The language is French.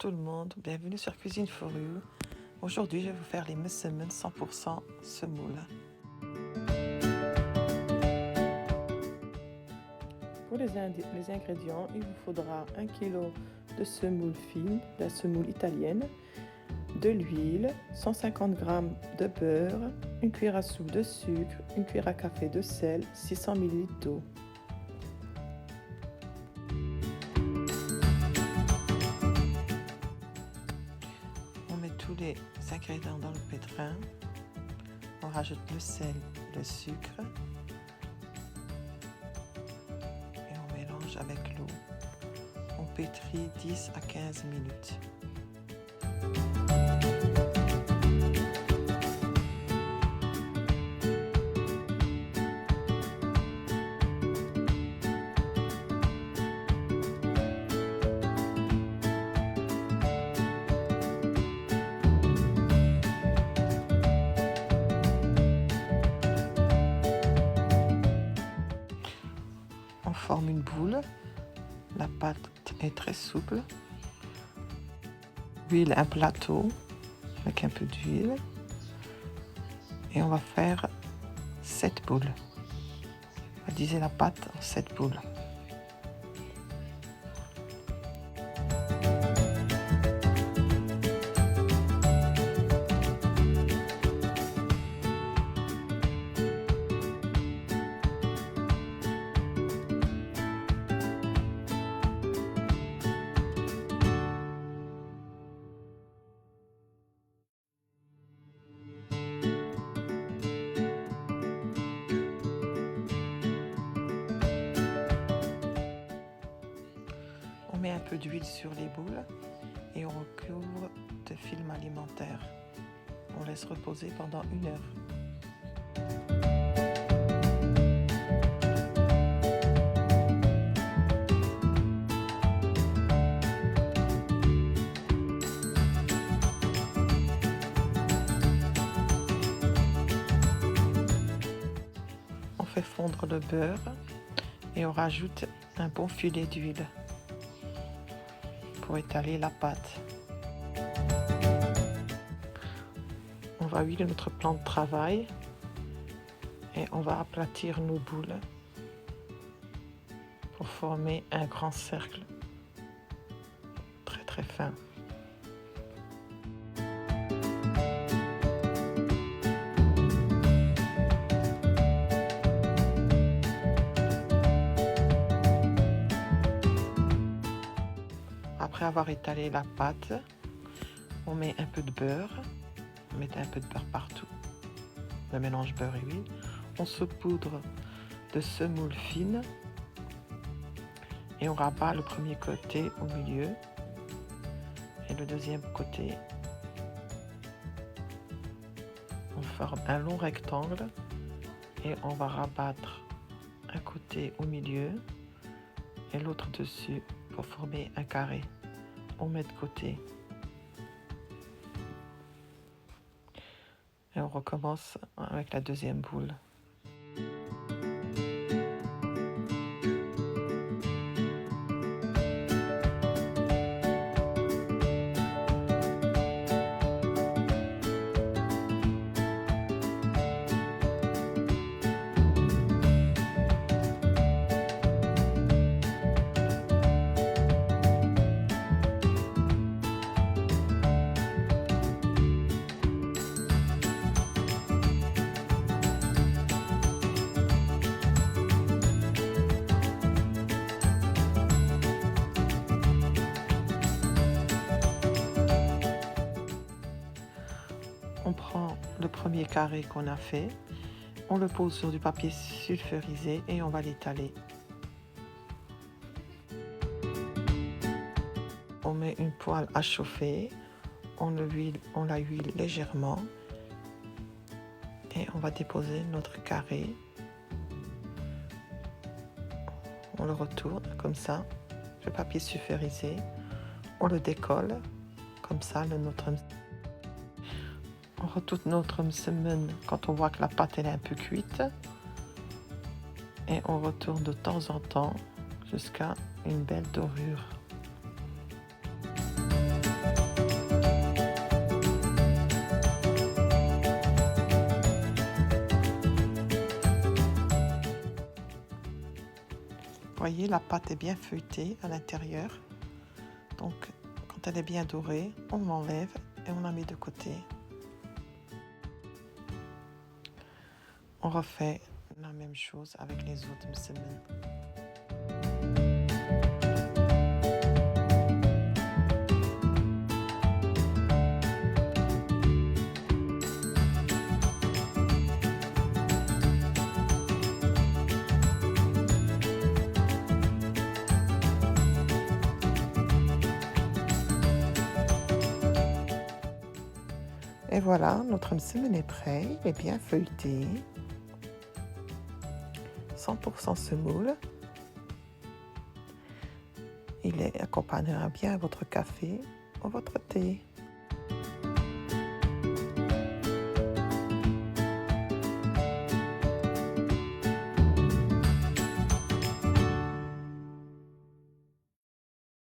tout le monde, bienvenue sur Cuisine for You. Aujourd'hui, je vais vous faire les mueslimen 100% semoule. Pour les ingrédients, il vous faudra 1 kg de semoule fine, de la semoule italienne, de l'huile, 150 g de beurre, une cuillère à soupe de sucre, une cuillère à café de sel, 600 ml d'eau. On met tous les ingrédients dans le pétrin. On rajoute le sel, le sucre et on mélange avec l'eau. On pétrit 10 à 15 minutes. On forme une boule, la pâte est très souple. Huile un plateau avec un peu d'huile et on va faire 7 boules. On va diviser la pâte en 7 boules. On met un peu d'huile sur les boules et on recouvre de film alimentaire. On laisse reposer pendant 1 heure. On fait fondre le beurre et on rajoute un bon filet d'huile pour étaler la pâte. On va huiler notre plan de travail et on va aplatir nos boules pour former un grand cercle très fin. Après avoir étalé la pâte, on met un peu de beurre. On met un peu de beurre partout. Le mélange beurre et huile. On saupoudre de semoule fine. Et on rabat le premier côté au milieu. Et le deuxième côté. On forme un long rectangle. Et on va rabattre un côté au milieu. Et l'autre dessus pour former un carré. On met de côté. Et on recommence avec la deuxième boule. On prend le premier carré qu'on a fait, on le pose sur du papier sulfurisé et on va l'étaler. On met une poêle à chauffer, on la huile légèrement et on va déposer notre carré. On le retourne comme ça, le papier sulfurisé, on le décolle comme ça, on retourne notre mueslimen quand on voit que la pâte elle est un peu cuite et on retourne de temps en temps jusqu'à une belle dorure. voyez, la pâte est bien feuilletée à l'intérieur. Donc, quand elle est bien dorée, on l'enlève et on la met de côté. On refait la même chose avec les autres msemen. Et voilà, notre msemen est prêt, il est bien feuilleté. 100% semoule. Il accompagnera bien votre café ou votre thé.